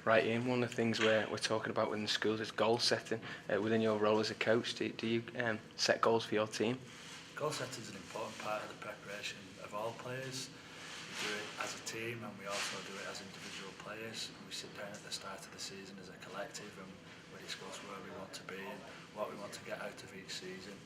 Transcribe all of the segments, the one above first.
Right, Ian, one of the things we're talking about within the schools is goal setting. Within your role as a coach, do you set goals for your team? Goal setting is an important part of the preparation of all players. We do it as a team and we also do it as individual players. And we sit down at the start of the season as a collective and we discuss where we want to be and what we want to get out of each season.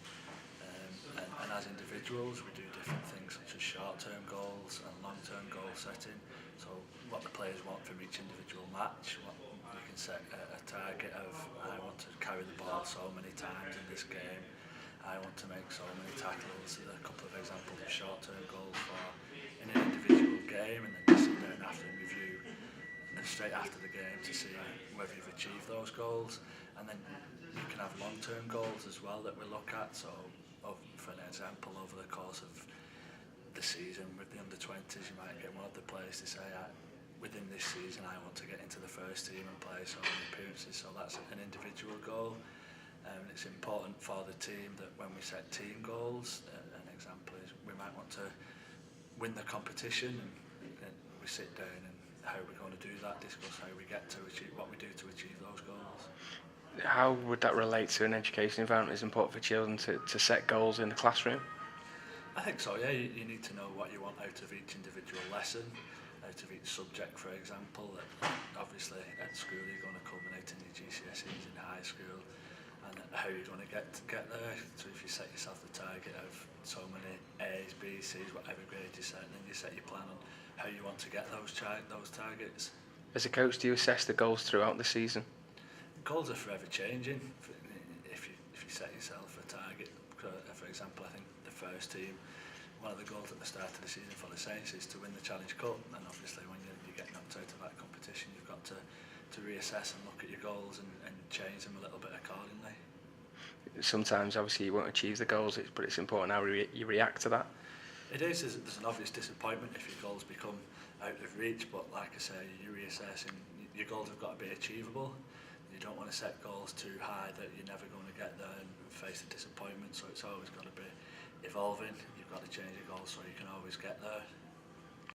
And as individuals, we do different things such as short-term goals and long-term goal setting. So what the players want from each individual match. You can set a target of, I want to carry the ball so many times in this game. I want to make so many tackles. There are a couple of examples of short-term goals for in an individual game, and then you sit down after and review straight after the game to see whether you've achieved those goals. And then you can have long-term goals as well that we look at. So for an example, over the course of the season with the under-20s, you might get one of the players to say, within this season I want to get into the first team and play so many appearances. So that's an individual goal. It's important for the team that when we set team goals, an example is we might want to win the competition, and we sit down and how we're going to do that, discuss how we get to achieve what we do to achieve those goals. How would that relate to an education environment? Is it important for children to set goals in the classroom? I think so, yeah. You need to know what you want out of each individual lesson, out of each subject, for example. Obviously at school you're going to culminate in your GCSEs in high school, and how you're going to get there. So if you set yourself the target of so many A's, B's, C's, whatever grade you set, then you set your plan on how you want to get those targets. As a coach, do you assess the goals throughout the season? Goals are forever changing. If you set yourself a target, for example, I think the first team, one of the goals at the start of the season for the Saints is to win the Challenge Cup, and obviously when you get knocked out of that competition, you've got to reassess and look at your goals and change them a little bit accordingly. Sometimes obviously you won't achieve the goals, but it's important how you react to that. It is. There's an obvious disappointment if your goals become out of reach, but like I say, you reassess and your goals have got to be achievable. You don't want to set goals too high that you're never going to get there and face the disappointment, so it's always got to be evolving. You've got to change your goals so you can always get there.